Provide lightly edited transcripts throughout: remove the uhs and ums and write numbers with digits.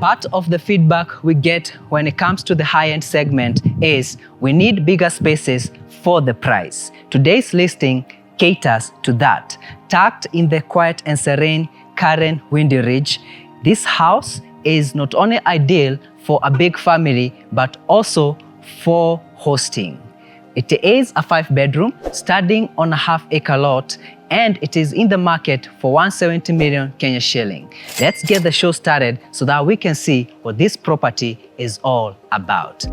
Part of the feedback we get when it comes to the high-end segment is we need bigger spaces for the price. Today's listing caters to that. Tucked in the quiet and serene Karen Windy Ridge, this house is not only ideal for a big family, but also for hosting. It is a 5-bedroom standing on a half-acre lot, and it is in the market for 170 million Kenya shilling. Let's get the show started so that we can see what this property is all about.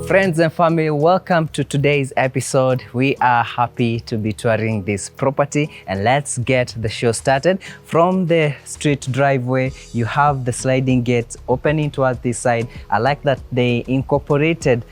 Friends and family, welcome to today's episode. We are happy to be touring this property, and let's get the show started. From the street driveway, you have the sliding gate opening towards this side. I like that they incorporated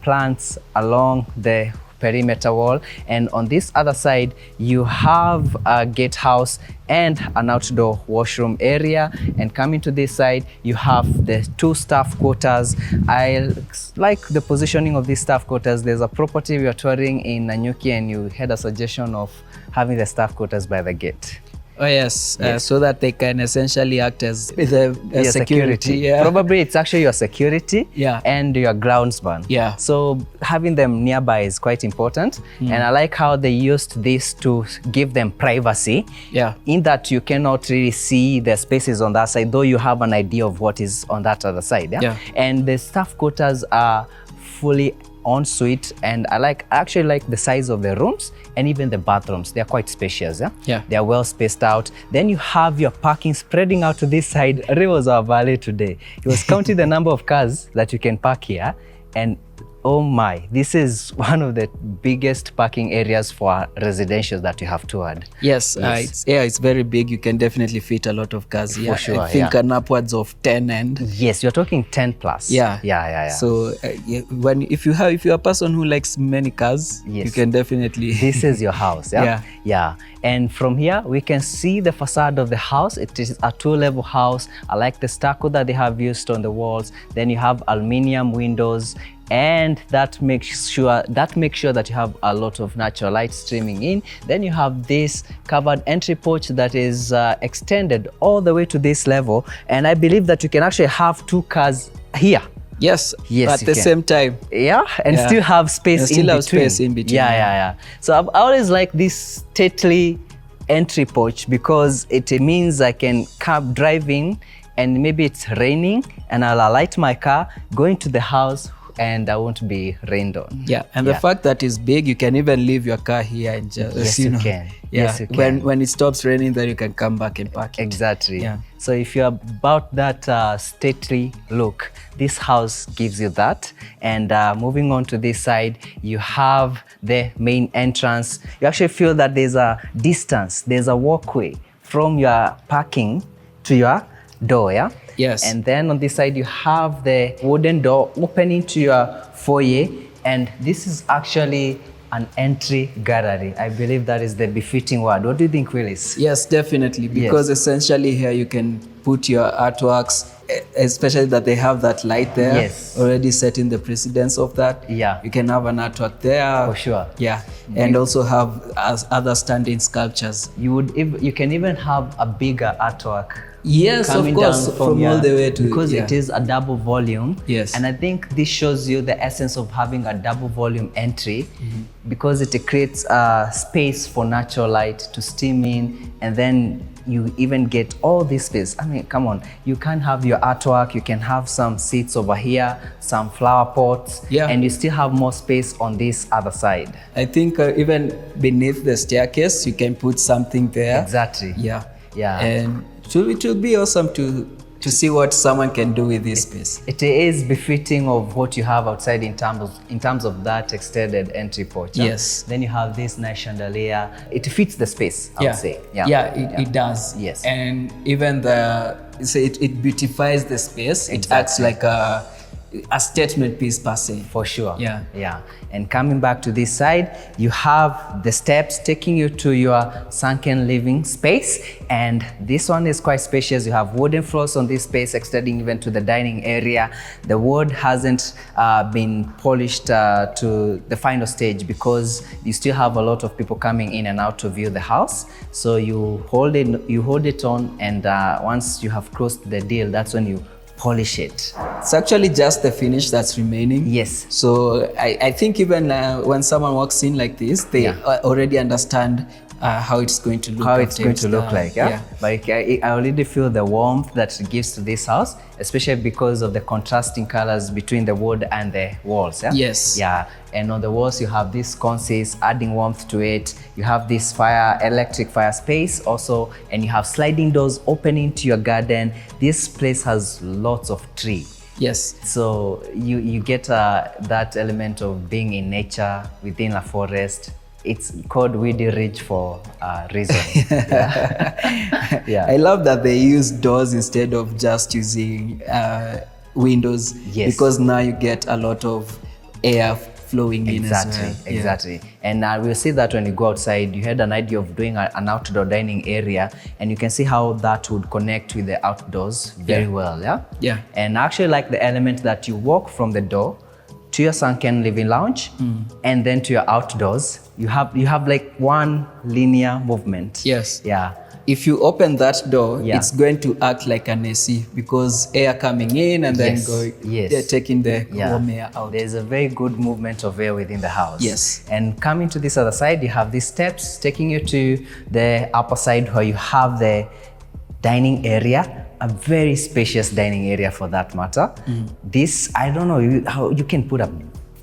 plants along the perimeter wall, and on this other side you have a gatehouse and an outdoor washroom area, and coming to this side you have the 2 staff quarters. I like the positioning of these staff quarters. There's a property we are touring in Nanyuki, and you had a suggestion of having the staff quarters by the gate. Oh yes, so that they can essentially act as security. Yeah. Probably it's actually your security and your groundsman. Yeah. So having them nearby is quite important. And I like how they used this to give them privacy. Yeah. In that you cannot really see the spaces on that side, though you have an idea of what is on that other side. Yeah. And the staff quarters are fully ensuite, and I actually like the size of the rooms and even the bathrooms. They're quite spacious. They're well spaced out. Then you have your parking spreading out to this side. Ray was our valet today. He was counting the number of cars that you can park here, and oh my, this is one of the biggest parking areas for residential that you have toured. Yes, it's very big. You can definitely fit a lot of cars here. For sure, I think an upwards of 10 and... Yes, you're talking 10 plus. Yeah. So if you're a person who likes many cars, you can definitely... This is your house, yeah? And from here, we can see the facade of the house. It is a 2-level house. I like the stucco that they have used on the walls. Then you have aluminum windows, and that makes sure that you have a lot of natural light streaming in. Then you have this covered entry porch that is extended all the way to this level, and I believe that you can actually have 2 cars here. Yes, at the same time. And still have space in between. Yeah. So I've always liked this stately entry porch because it means I can come driving, and maybe it's raining and I'll light my car, go into the house, and I won't be rained on. Yeah, and the fact that it's big, you can even leave your car here and just, yes, you can. Yeah, yes, you can. When it stops raining, then you can come back and park it. Exactly. Yeah. So if you're about that stately look, this house gives you that. And moving on to this side, you have the main entrance. You actually feel that there's a distance, there's a walkway from your parking to your door, yeah? Yes. And then on this side, you have the wooden door opening to your foyer. And this is actually an entry gallery. I believe that is the befitting word. What do you think, Willis? Yes, definitely. Because essentially here you can put your artworks, especially that they have that light there, already setting the precedence of that. Yeah. You can have an artwork there. For sure. Yeah. And also have other standing sculptures. You can even have a bigger artwork. Yes, of course, from all the way to... Because it is a double volume. Yes. And I think this shows you the essence of having a double volume entry, because it creates a space for natural light to stream in, and then you even get all this space. I mean, come on, you can have your artwork, you can have some seats over here, some flower pots, and you still have more space on this other side. I think even beneath the staircase, you can put something there. Exactly. Yeah. And it will be awesome to to see what someone can do with this space. It is befitting of what you have outside in terms of that extended entry porch. Yes. Then you have this nice chandelier. It fits the space, I would say. It does. Yes. And even it beautifies the space. It acts like a statement piece per se. For sure. Yeah. And coming back to this side, you have the steps taking you to your sunken living space. And this one is quite spacious. You have wooden floors on this space, extending even to the dining area. The wood hasn't been polished to the final stage because you still have a lot of people coming in and out to view the house. So you hold it on, and once you have closed the deal, that's when you polish it. It's actually just the finish that's remaining. Yes. So I think even when someone walks in like this, they already understand how it's going to look. How it's going to look like, But I already feel the warmth that it gives to this house, especially because of the contrasting colors between the wood and the walls. Yes. And on the walls you have these sconces adding warmth to it. You have this electric fire space also, and you have sliding doors opening to your garden. This place has lots of tree. Yes. So you get that element of being in nature within a forest. It's called Weedy Ridge for a reason. I love that they use doors instead of just using windows. Yes. Because now you get a lot of air flowing in as well. Exactly. And we'll see that when you go outside, you had an idea of doing an outdoor dining area, and you can see how that would connect with the outdoors very well. Yeah. And I actually like the element that you walk from the door to your sunken living lounge and then to your outdoors. You have like one linear movement. Yes. Yeah. If you open that door, it's going to act like an AC because air coming in and then they're taking the warm air out. There's a very good movement of air within the house. Yes. And coming to this other side, you have these steps taking you to the upper side where you have the dining area, a very spacious dining area for that matter. This, I don't know how you can put a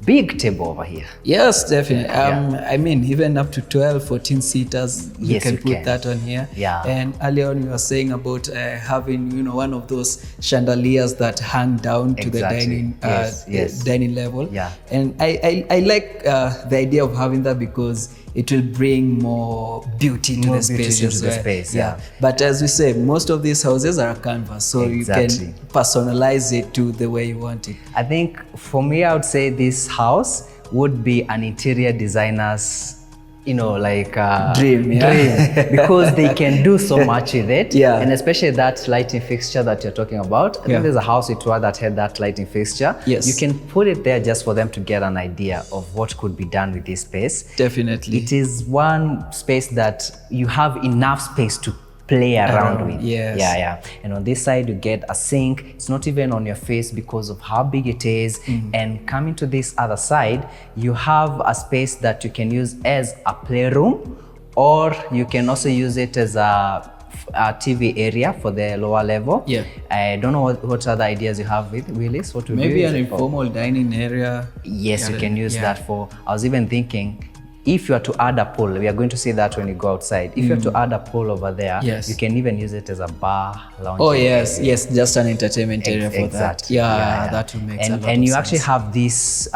big table over here. Yes, definitely. I mean, even up to 12, 14 seaters, you can put that on here. Yeah. And earlier on, you were saying about having, one of those chandeliers that hang down to the dining level. Yeah. And I like the idea of having that because it will bring more beauty to the space. Yeah. But as we say, most of these houses are a canvas, so you can personalize it to the way you want it. I think for me, I would say this house would be an interior designer's dream, because they can do so much with it. And especially that lighting fixture that you're talking about. I think there's a house that had that lighting fixture. Yes. You can put it there just for them to get an idea of what could be done with this space. Definitely. It is one space that you have enough space to play around with. Yes. And on this side you get a sink. It's not even on your face because of how big it is. And coming to this other side, you have a space that you can use as a playroom, or you can also use it as a TV area for the lower level. I don't know what other ideas you have with Willis. What would maybe an informal dining area? Yes, you can use that for. I was even thinking, if you are to add a pool, we are going to see that when you go outside. If you are to add a pool over there, you can even use it as a bar, lounge. Oh yes, just an entertainment area for that. That will make sense. And you actually have these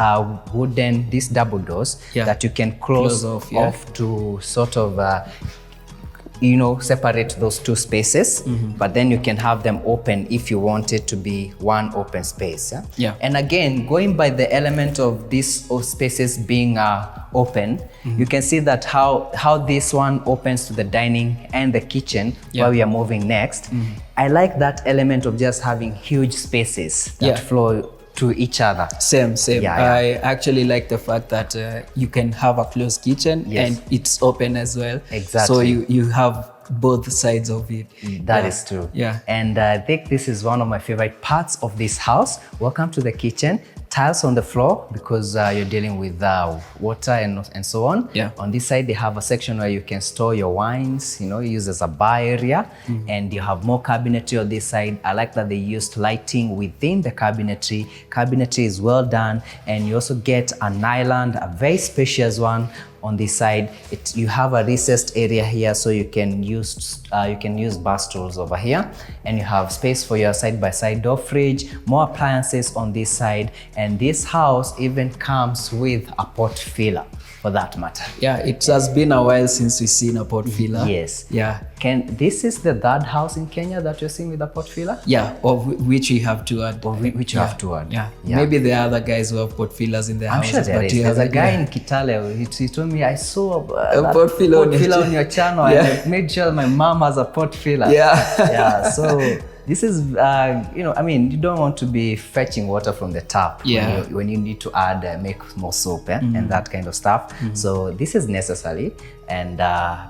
these double doors that you can close off to sort of separate those two spaces, but then you can have them open if you want it to be one open space. And again, going by the element of these spaces being open, you can see that how this one opens to the dining and the kitchen where we are moving next. I like that element of just having huge spaces that flow to each other. Same. I actually like the fact that you can have a closed kitchen and it's open as well. Exactly. So you have both sides of it. That is true. And I think this is one of my favorite parts of this house. Welcome to the kitchen. Tiles on the floor because you're dealing with water and so on. On this side, they have a section where you can store your wines, use as a bar area, and you have more cabinetry on this side. I like that they used lighting within the cabinetry. Cabinetry is well done, and you also get an island, a very spacious one, on this side. You have a recessed area here, so you can use bar stools over here, and you have space for your side-by-side door fridge, more appliances on this side, and this house even comes with a pot filler, for that matter. Yeah, it has been a while since we've seen a pot filler. Yes. Yeah. This is the third house in Kenya that you're seeing with a pot filler? Yeah, of which we have to add. Which you have to add. Yeah. Maybe there are other guys who have pot fillers in their houses. I'm sure there is. There's a guy in Kitale, he told me, I saw a pot filler on your channel, and I made sure my mom has a pot filler. Yeah. So this is, you don't want to be fetching water from the tap when you need to add, make more soap and that kind of stuff. So this is necessary. And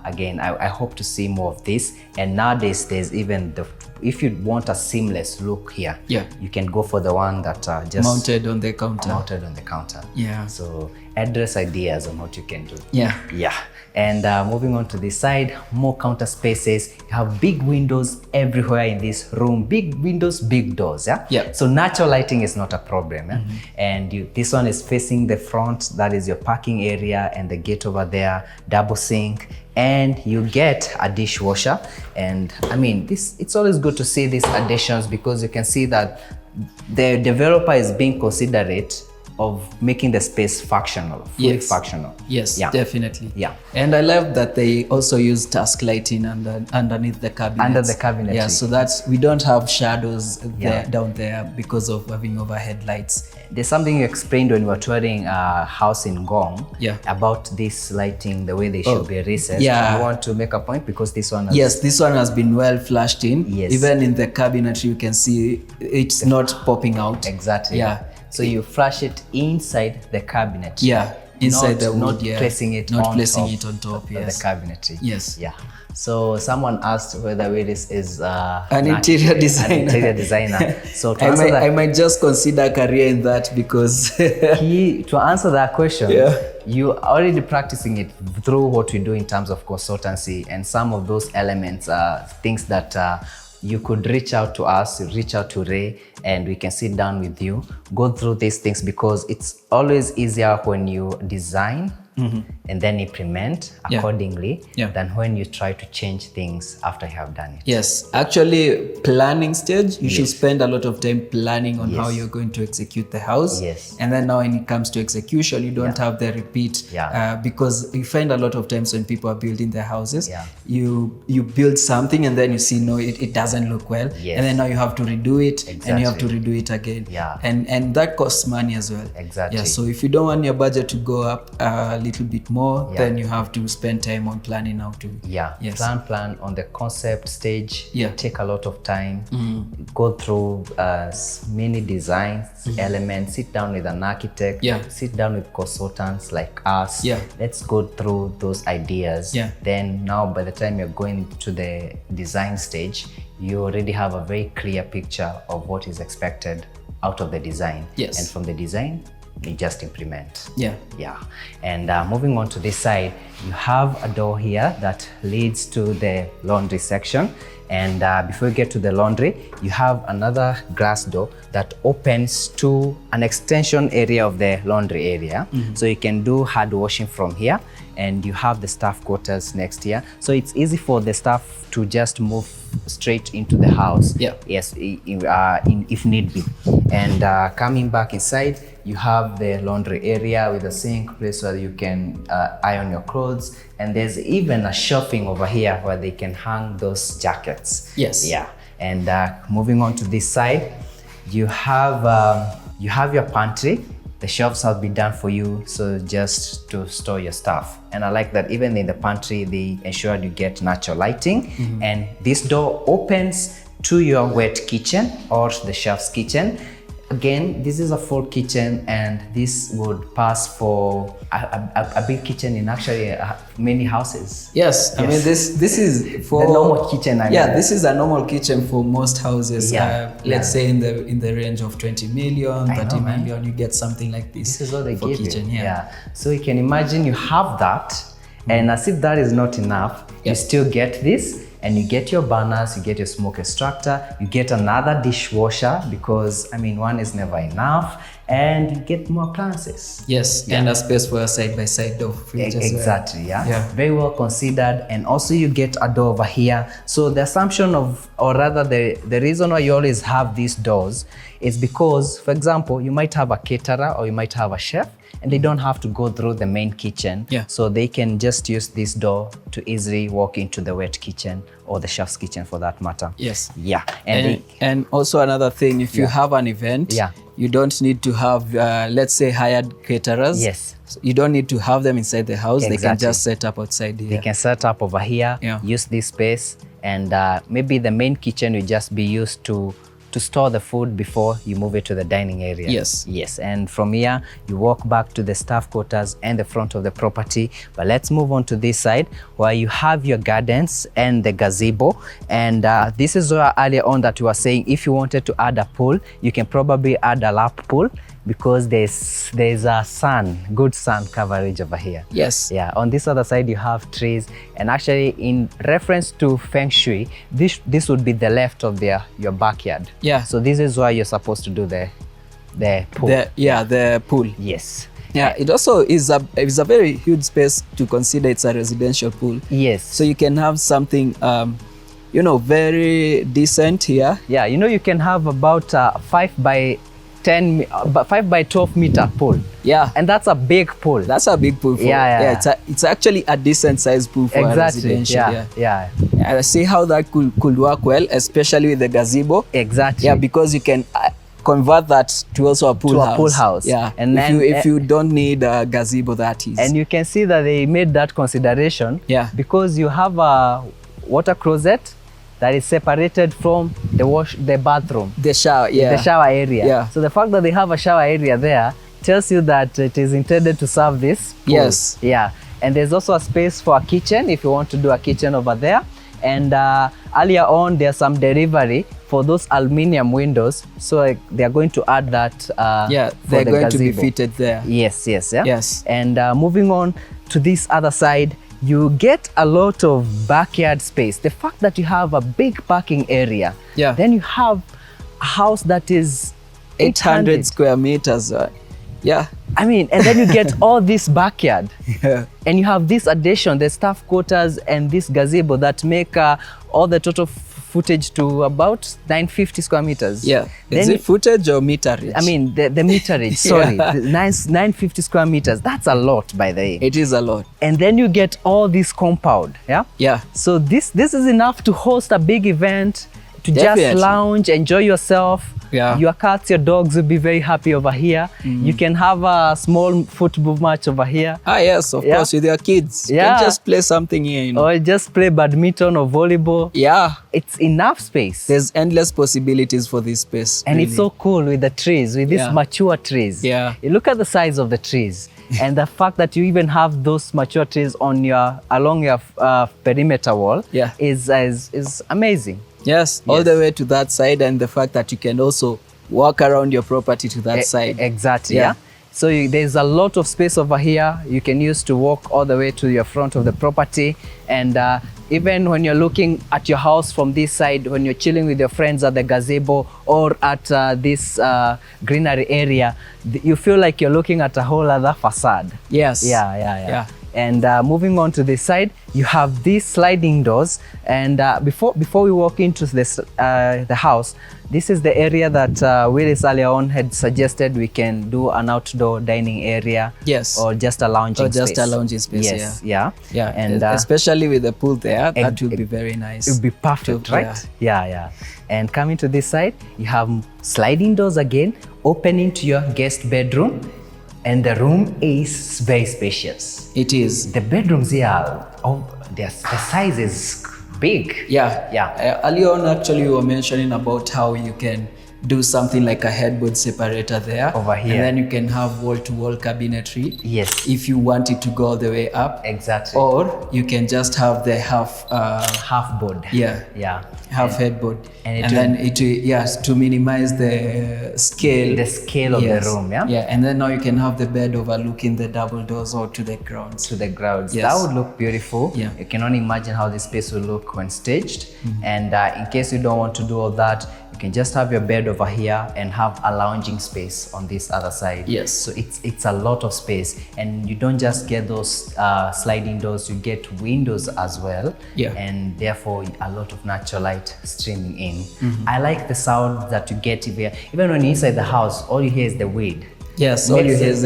again, I hope to see more of this. And nowadays, there's even if you want a seamless look here, you can go for the one that just mounted on the counter. Yeah. So address ideas on what you can do. Yeah. And moving on to this side, more counter spaces. You have big windows everywhere in this room. Big windows, big doors. Yeah. So natural lighting is not a problem. And this one is facing the front. That is your parking area and the gate over there. Double sink. And you get a dishwasher. And I mean, it's always good to see these additions, because you can see that the developer is being considerate of making the space functional, fully functional. Yes, definitely. Yeah. And I love that they also use task lighting underneath the cabinets. Under the cabinet. Yeah, so that we don't have shadows down there because of having overhead lights. There's something you explained when we were touring a house in Gong about this lighting, the way they should be recessed. Yeah. You want to make a point, because this one has... Yes, this one has been well flashed in. Yes. Even in the cabinet, you can see it's not popping out. Exactly. Yeah. So you flash it inside the cabinet. Yeah, inside the wood. Not placing it on top. The cabinetry. Yes. Yeah. So someone asked whether Willis is an interior designer. An interior designer. So I might just consider a career in that, because to answer that question, you are already practicing it through what we do in terms of consultancy, and some of those elements are things that you could reach out to us, reach out to Ray, and we can sit down with you, go through these things, because it's always easier when you design and then implement accordingly than when you try to change things after you have done it. Yes, actually, planning stage, you should spend a lot of time planning on how you're going to execute the house. Yes. And then now when it comes to execution, you don't have the repeat, because you find a lot of times when people are building their houses, you build something and then you see, no, it doesn't look well. Yes. And then now you have to redo it, and you have to redo it again. Yeah. And that costs money as well. Exactly. Yeah, so if you don't want your budget to go up a little bit more, then you have to spend time on planning how to. Yeah. Yes. Plan on the concept stage. Yeah. Take a lot of time. Go through many designs, elements. Sit down with an architect. Yeah. Sit down with consultants like us. Yeah. Let's go through those ideas. Yeah. Then now, by the time you're going to the design stage, you already have a very clear picture of what is expected out of the design. Yes. And from the design, you just implement. Yeah. And moving on to this side, you have a door here that leads to the laundry section. And before you get to the laundry, you have another glass door that opens to an extension area of the laundry area. So you can do hand washing from here, and you have the staff quarters next here. So it's easy for the staff to just move straight into the house. Yes, if need be. And coming back inside, you have the laundry area with a sink, place where you can iron your clothes. And there's even a shelving over here where they can hang those jackets. Yes. Yeah. And moving on to this side, you have your pantry. The shelves have been done for you, so just to store your stuff. And I like that even in the pantry, they ensured you get natural lighting. And this door opens to your wet kitchen or the chef's kitchen. Again, this is a full kitchen, and this would pass for a big kitchen in actually many houses. Yes, I mean this is for the normal kitchen. This is a normal kitchen for most houses. Let's say in the range of 20 million, 30 million, you get something like this. This is what they give kitchen, you. So you can imagine you have that, and as if that is not enough, you still get this. And you get your burners, you get your smoke extractor, you get another dishwasher, because I mean, one is never enough. and you get more appliances. Yes, and a space for a side-by-side door fridge as well. Exactly, yeah. Very well considered. And also you get a door over here. So the assumption of, or rather the reason why you always have these doors is because, for example, you might have a caterer or you might have a chef, and they don't have to go through the main kitchen. So they can just use this door to easily walk into the wet kitchen or the chef's kitchen for that matter. Yes. Yeah. And also another thing, if you have an event, you don't need to have, let's say, hired caterers. Yes. So you don't need to have them inside the house. They can just set up outside here. They can set up over here, use this space, and maybe the main kitchen will just be used to store the food before you move it to the dining area. Yes. And from here, you walk back to the staff quarters and the front of the property. But let's move on to this side where you have your gardens and the gazebo. And this is where earlier on that we were saying if you wanted to add a pool, you can probably add a lap pool because there's a good sun coverage over here. Yes. Yeah. On this other side, you have trees. And actually, in reference to Feng Shui, this would be the left of your backyard. Yeah. So this is where you're supposed to do the pool. The pool. Yes. Yeah, it also is a very huge space to consider it's a residential pool. Yes. So you can have something, very decent here. Yeah, you can have about 5 by 12 meter pool. Yeah. And that's a big pool. That's a big pool. It's actually a decent sized pool for a residential. Yeah. I see how that could work well, especially with the gazebo. Exactly. Yeah, because you can convert that to also a pool house. Yeah. And if you don't need a gazebo, that is. And you can see that they made that consideration. Yeah. Because you have a water closet that is separated from the bathroom. The shower, the shower area. Yeah. So the fact that they have a shower area there tells you that it is intended to serve this pool. Yes. Yeah. And there's also a space for a kitchen if you want to do a kitchen over there. And earlier on, there's some delivery for those aluminium windows. So they are going to add that. They're going to be fitted there. Yes. And moving on to this other side, you get a lot of backyard space. The fact that you have a big parking area, then you have a house that is 800 square meters. I mean, and then you get all this backyard. And you have this addition, the staff quarters and this gazebo that make all the total footage to about 950 square meters. Is it footage or meterage? I mean, the meterage, sorry. 950 square meters. That's a lot, by the way. It is a lot. And then you get all this compound, So this is enough to host a big event, to just lounge, enjoy yourself. Your cats, your dogs will be very happy over here. You can have a small football match over here. Yes, of course, with your kids. You can just play something here, Or just play badminton or volleyball. It's enough space. There's endless possibilities for this space. And it's so cool with the trees, with these mature trees. You look at the size of the trees. And the fact that you even have those mature trees along your perimeter wall is amazing. Yes, all the way to that side, and the fact that you can also walk around your property to that side. Exactly, So there's a lot of space over here you can use to walk all the way to your front of the property. And even when you're looking at your house from this side, when you're chilling with your friends at the gazebo or at this greenery area, you feel like you're looking at a whole other facade. Yes. Yeah. And moving on to this side, you have these sliding doors. And before we walk into this the house, this is the area that Willis earlier on had suggested we can do an outdoor dining area. Or just a lounging space. Or just a lounging space. Yeah. And especially with the pool there, that would be very nice. It would be perfect, right? Yeah. And coming to this side, you have sliding doors again, opening to your guest bedroom. And the room is very spacious. It is. The bedrooms here, the size is big. Earlier on, actually, we were mentioning about how you can do something like a headboard separator there. Over here. And then you can have wall-to-wall cabinetry. Yes. If you want it to go all the way up. Exactly. Or you can just have the half board. Half headboard. And then to minimize the scale. The scale of the room, and then now you can have the bed overlooking the double doors or to the grounds. Yes. That would look beautiful. You can only imagine how this space will look when staged. And in case you don't want to do all that, you You can just have your bed over here and have a lounging space on this other side. Yes. So it's a lot of space, and you don't just get those sliding doors, you get windows as well. Yeah. And therefore a lot of natural light streaming in. I like the sound that you get here. Even when you're inside the house, all you hear is the wind. Yes, all you hear is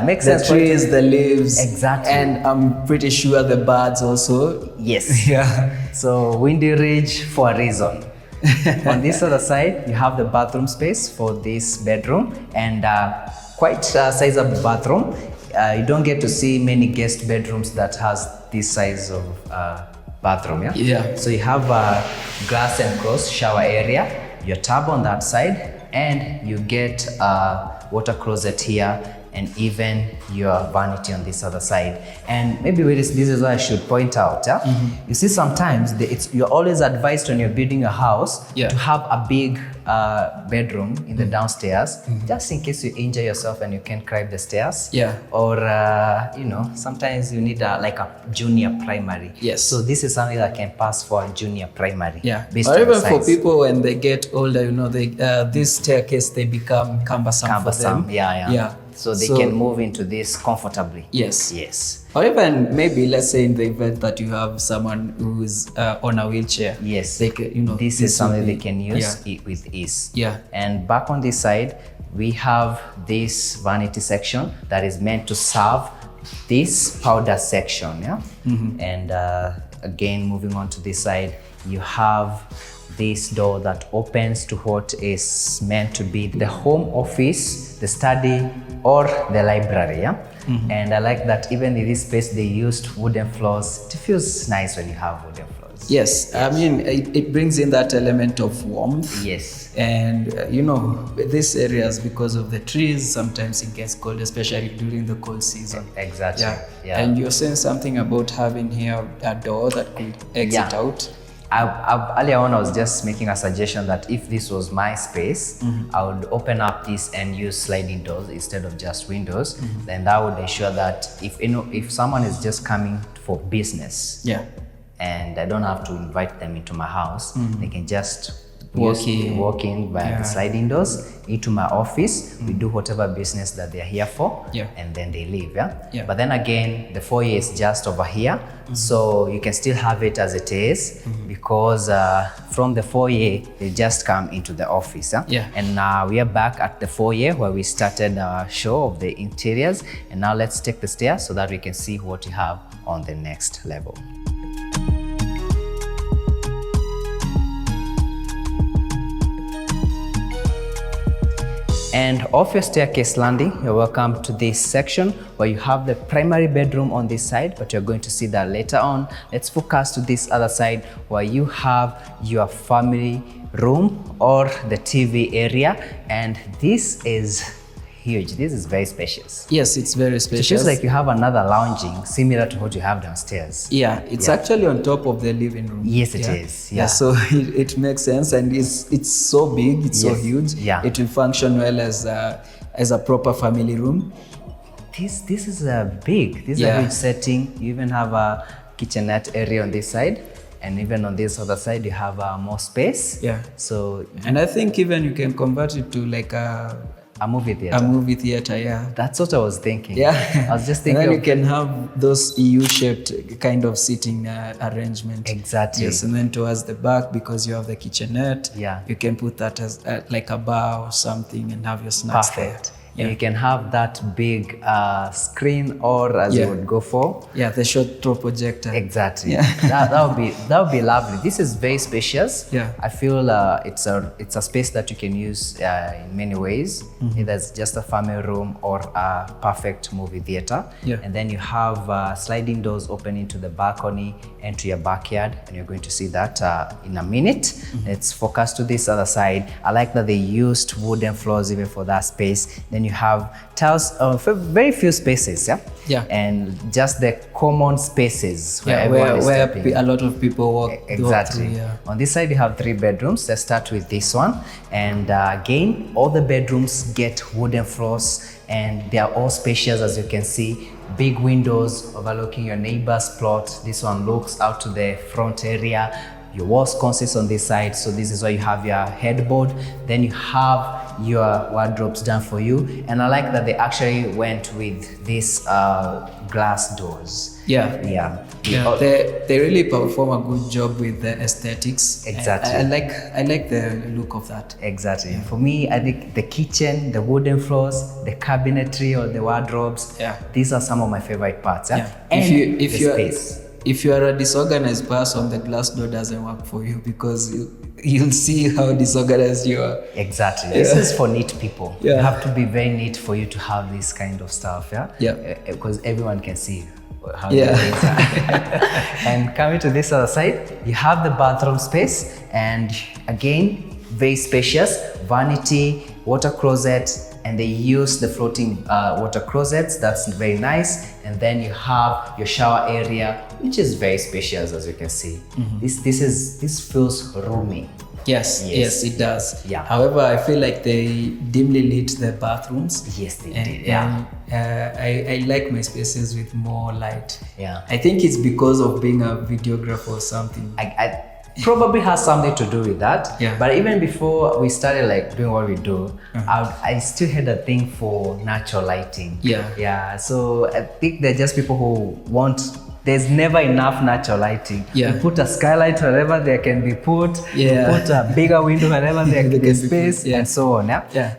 makes the sense. trees, the leaves. Exactly. And I'm pretty sure the birds also. Yes. Yeah. So Windy Ridge for a reason. On this other side, you have the bathroom space for this bedroom, and quite a sizable bathroom. You don't get to see many guest bedrooms that has this size of bathroom. Yeah. Yeah. So you have a glass enclosed shower area, your tub on that side, and you get a water closet here, and even your vanity on this other side. And maybe this is what I should point out. Yeah? You see, sometimes you're always advised when you're building a house to have a big bedroom in the downstairs, just in case you injure yourself and you can't climb the stairs. Yeah. Or sometimes you need like a junior primary. Yes. So this is something that can pass for a junior primary. Yeah. Based or on even the for size. people when they get older, this staircase, they become cumbersome for them. Yeah. So they can move into this comfortably. Yes. Yes. Or even maybe, let's say in the event that you have someone who's on a wheelchair. Yes. They can, this is something they can use with ease. Yeah. And back on this side, we have this vanity section that is meant to serve this powder section. Yeah. And again, moving on to this side, you have this door that opens to what is meant to be the home office, the study, or the library. Yeah. And I like that even in this space they used wooden floors. It feels nice when you have wooden floors. Yes. I mean, it brings in that element of warmth. Yes. And these areas, because of the trees, sometimes it gets cold, especially during the cold season. Exactly. Yeah. And you're saying something about having here a door that could exit out. Earlier on, I was just making a suggestion that if this was my space, I would open up this and use sliding doors instead of just windows. Then that would ensure that if someone is just coming for business, and I don't have to invite them into my house, they can just walk in via the sliding doors into my office. We do whatever business that they're here for, and then they leave. But then again, the foyer is just over here, so you can still have it as it is, because from the foyer they just come into the office. And now we are back at the foyer where we started our show of the interiors, and now let's take the stairs so that we can see what we have on the next level. And off your staircase landing, you're welcome to this section where you have the primary bedroom on this side, but you're going to see that later on. Let's focus to this other side where you have your family room or the TV area. And this is huge. This is very spacious. Yes, it's very spacious. It feels like you have another lounging similar to what you have downstairs. Yeah, it's actually on top of the living room. Yes, it is. Yeah. So it makes sense, and it's so big, it's so huge. Yeah. It will function well as a proper family room. This is a big. This is a huge setting. You even have a kitchenette area on this side. And even on this other side, you have more space. Yeah. So, and I think even you can convert it to like a movie theater. A movie theater, yeah. That's what I was thinking. Yeah. I was just thinking. And then you can have those U-shaped kind of seating arrangement. Exactly. Yes, and then towards the back, because you have the kitchenette, you can put that as like a bar or something and have your snacks there. Yeah. And you can have that big screen, or as you would go for. Yeah, the short throw projector. Exactly. Yeah. that would be lovely. This is very spacious. Yeah. I feel it's a space that you can use in many ways. Either it's just a family room or a perfect movie theater. Yeah. And then you have sliding doors opening to the balcony and to your backyard, and you're going to see that in a minute. Let's focus to this other side. I like that they used wooden floors even for that space. Then you have tiles for very few spaces, and just the common spaces where a lot of people walk. Exactly. Through, On this side, you have 3 bedrooms. Let's start with this one. And again, all the bedrooms get wooden floors, and they are all spacious, as you can see. Big windows overlooking your neighbor's plot. This one looks out to the front area. your wall sconces on this side. So this is where you have your headboard. Then you have your wardrobes done for you. And I like that they actually went with these glass doors. Yeah. They really perform a good job with the aesthetics. Exactly. I like the look of that. Exactly. For me, I think the kitchen, the wooden floors, the cabinetry or the wardrobes, these are some of my favorite parts. And if you are a disorganized person, the glass door doesn't work for you because you'll see how disorganized you are. Exactly. This is for neat people. You have to be very neat for you to have this kind of stuff. Because everyone can see how things are. And coming to this other side, you have the bathroom space, and again, very spacious, vanity, water closet, and they use the floating water closets. That's very nice. And then you have your shower area, which is very spacious, as you can see. This feels roomy. Yes, it does. Yeah. However, I feel like they dimly lit the bathrooms. Yes, they did. Yeah. I like my spaces with more light. Yeah. I think it's because of being a videographer or something. I probably has something to do with that. Yeah. But even before we started like doing what we do, I still had a thing for natural lighting. Yeah. So I think they're just people who want. There's never enough natural lighting. You put a skylight wherever there can be put. You put a bigger window wherever there can be space, and so on.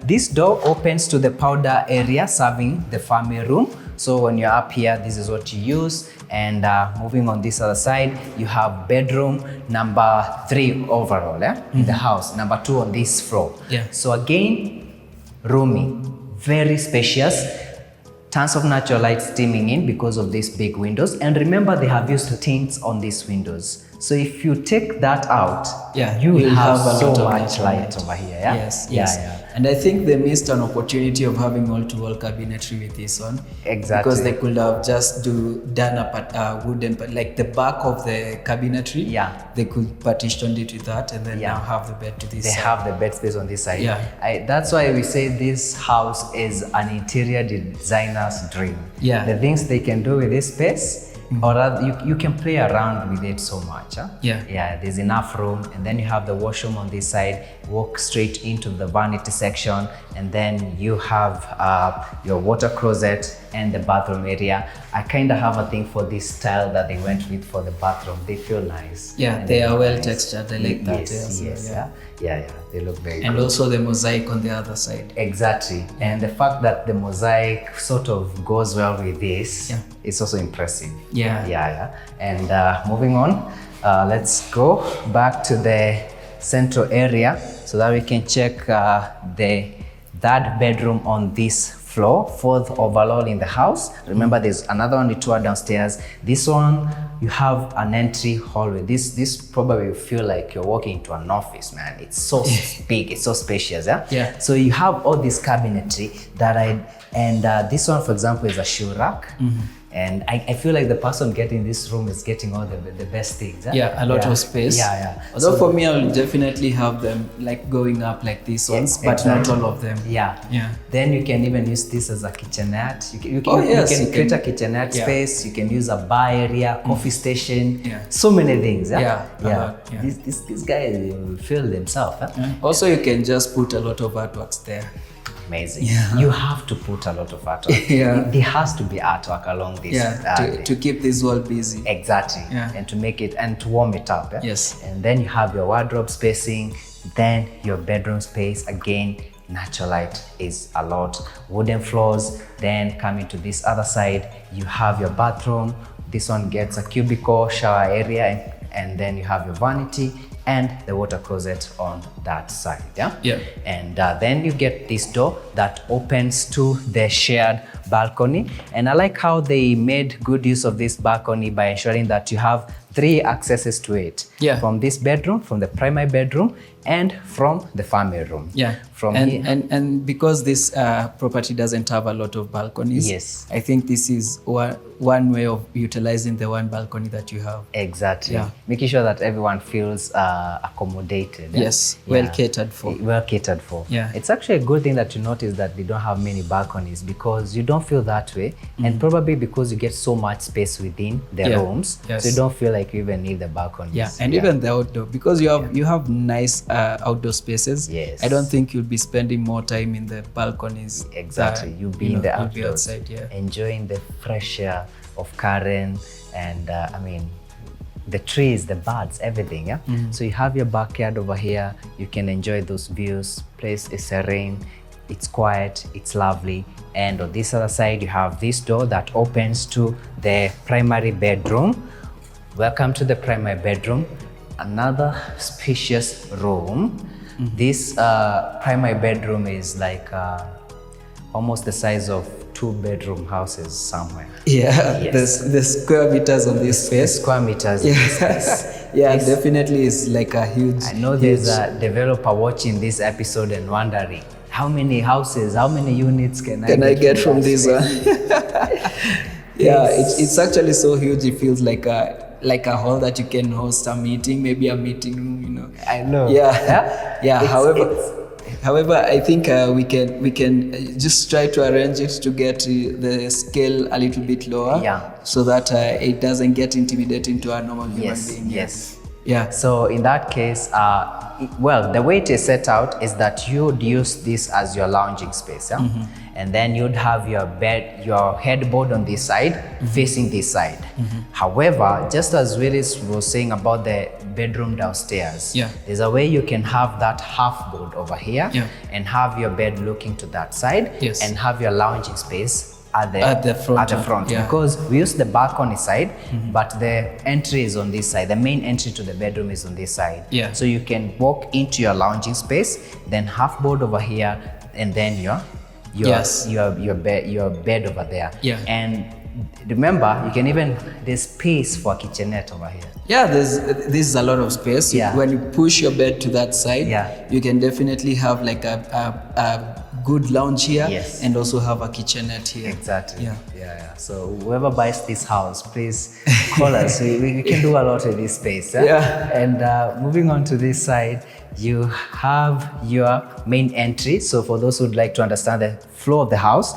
This door opens to the powder area serving the family room. So when you're up here, this is what you use. And moving on this other side, you have bedroom number 3 overall in the house, number 2 on this floor. So again, roomy, very spacious. Tons of natural light streaming in because of these big windows. And remember, they have used tints on these windows. So if you take that out, you have so much light over here. Yes. And I think they missed an opportunity of having wall-to-wall cabinetry with this one. Exactly. Because they could have just done a wooden, like the back of the cabinetry. They could partition it with that, and then now have the bed to this side. They have the bed space on this side. That's why we say this house is an interior designer's dream. The things they can do with this space, or you can play around with it so much. There's enough room, and then you have the washroom on this side. Walk straight into the vanity section, and then you have your water closet and the bathroom area. I kind of have a thing for this style that they went with for the bathroom. They feel nice. They are well textured. I like that. They look very good. And also the mosaic on the other side. Exactly. And the fact that the mosaic sort of goes well with this, it's also impressive. And moving on, let's go back to the central area so that we can check the third bedroom on this floor, 4th overall in the house. Remember, there's another one, the tour downstairs. This one, you have an entry hallway. This probably will feel like you're walking into an office, man. It's so big, it's so spacious. So you have all this cabinetry this one, for example, is a shoe rack. And I feel like the person getting this room is getting all the best things. A lot of space. Although for me, I'll definitely have them like going up like these ones, but not all of them. Then you can even use this as a kitchenette. You can create a kitchenette space. You can use a bar area, coffee station, so many things. These guys will feel themselves. Also, you can just put a lot of artworks there. Amazing. You have to put a lot of artwork. There has to be artwork along this. To keep this wall busy. Exactly. And to make it and to warm it up. And then you have your wardrobe spacing, then your bedroom space. Again, natural light is a lot. Wooden floors. Then coming to this other side, you have your bathroom. This one gets a cubicle, shower area, and then you have your vanity and the water closet on that side. And then you get this door that opens to the shared balcony. And I like how they made good use of this balcony by ensuring that you have 3 accesses to it. From this bedroom, from the primary bedroom, and from the family room. And because this property doesn't have a lot of balconies, I think this is one way of utilizing the one balcony that you have. Exactly. Making sure that everyone feels accommodated. Well catered for. It's actually a good thing that you notice that they don't have many balconies, because you don't feel that way. And probably because you get so much space within the rooms, so you don't feel like like you even need the balconies. Yeah, and even the outdoor, because you have nice outdoor spaces. Yes. I don't think you'll be spending more time in the balconies. Exactly. You'll be in the outdoors, you'll be outside, enjoying the fresh air of Karen and the trees, the birds, everything. Yeah. So you have your backyard over here. You can enjoy those views. Place is serene. It's quiet. It's lovely. And on this other side, you have this door that opens to the primary bedroom. Welcome to the primary bedroom. Another spacious room. This primary bedroom is like almost the size of 2-bedroom houses somewhere. Yeah, yes. the square meters on this space. Square meters in this space. Yeah, this definitely is like a huge. I know there's a developer watching this episode and wondering, how many houses, how many units can I get from this one? Yeah, it's actually so huge. It feels like a hall that you can host a meeting, maybe a meeting room, you know. I know. Yeah. However, I think we can just try to arrange it to get the scale a little bit lower, so that it doesn't get intimidating to a normal human being. Yes. Yeah. So in that case, well, the way it is set out is that you'd use this as your lounging space, and then you'd have your bed, your headboard on this side, facing this side. However, just as Willis was saying about the bedroom downstairs, there's a way you can have that half board over here and have your bed looking to that side, and have your lounging space at the front, because we use the balcony side, but the entry is on this side. The main entry to the bedroom is on this side. So you can walk into your lounging space, then half board over here, and then your bed over there. And remember, you can even, there's space for a kitchenette over here. Yeah, this is a lot of space. When you push your bed to that side, you can definitely have like a good lounge here, and also have a kitchenette here. Exactly. Yeah. So whoever buys this house, please call us. We can do a lot with this space. And moving on to this side, you have your main entry. So for those who'd like to understand the floor of the house,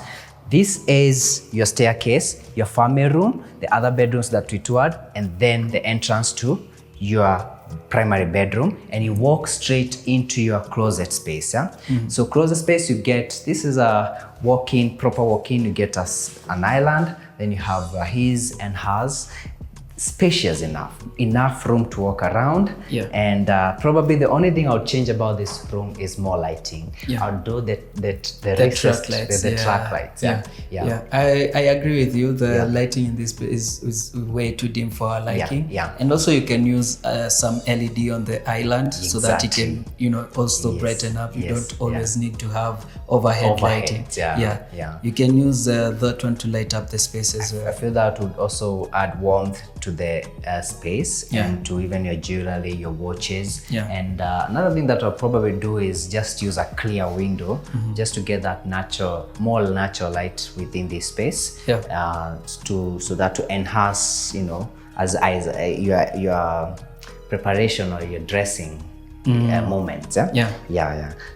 this is your staircase, your family room, the other bedrooms that we toured, and then the entrance to your primary bedroom, and you walk straight into your closet space. So closet space, you get, this is a proper walk-in, you get an island, then you have his and hers. Spacious enough room to walk around, and probably the only thing I would change about this room is more lighting. I'll do the track lights. I agree with you. The lighting in this is way too dim for our liking. And also you can use some LED on the island, so that it can, also brighten up. You don't always need to have overhead lighting. You can use that one to light up the space as well. I feel that would also add warmth to the space, and to even your jewelry, your watches. And another thing that I'll probably do is just use a clear window, just to get that more natural light within this space, so that to enhance, as your preparation or your dressing moment.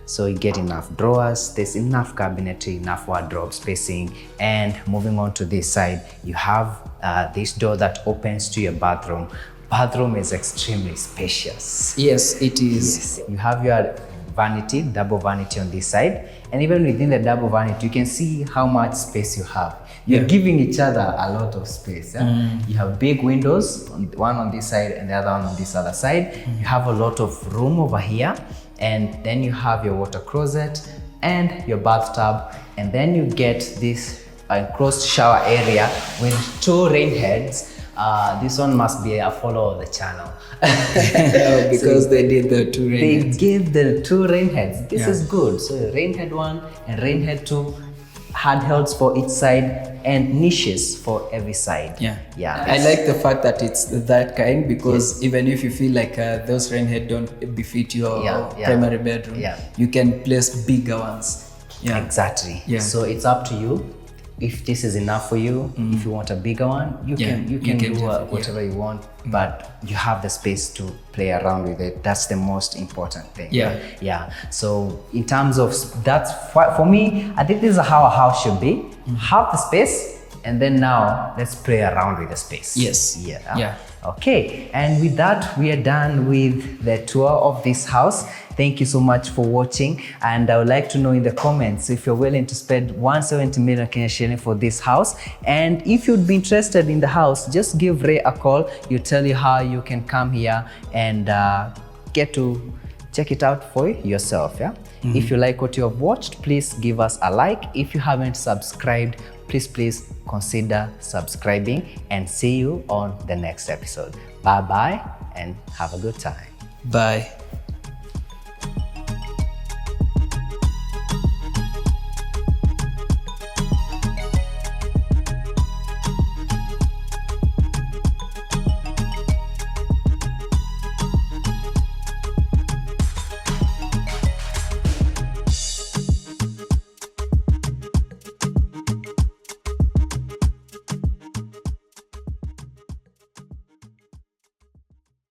So you get enough drawers, there's enough cabinetry, enough wardrobe spacing. And moving on to this side, you have this door that opens to your bathroom. Bathroom is extremely spacious. Yes, it is. You have your vanity, double vanity on this side, and even within the double vanity, you can see how much space you have. You're giving each other a lot of space. You have big windows, one on this side and the other one on this other side. You have a lot of room over here, and then you have your water closet and your bathtub, and then you get this enclosed shower area with 2 rain heads. This one must be a follower of the channel. Because they did the 2 rain heads. They gave the 2 rain heads. This is good. So rain head 1 and rain head 2, handhelds for each side and niches for every side. I like the fact that it's that kind, because even if you feel like those rain head don't befit your primary bedroom, you can place bigger ones. Exactly. So it's up to you. If this is enough for you, if you want a bigger one, you can do whatever you want, but you have the space to play around with it. That's the most important thing. So in terms of, that's for me, I think this is how a house should be. Have the space, and then now let's play around with the space. Yes. Yeah. Okay, and with that, we are done with the tour of this house. Thank you so much for watching, and I would like to know in the comments if you're willing to spend 170 million Kenya shilling for this house. And if you'd be interested in the house, just give Ray a call. He'll tell you how you can come here and get to check it out for yourself. Yeah. If you like what you have watched, please give us a like. If you haven't subscribed, please consider subscribing, and see you on the next episode. Bye bye and have a good time. Bye.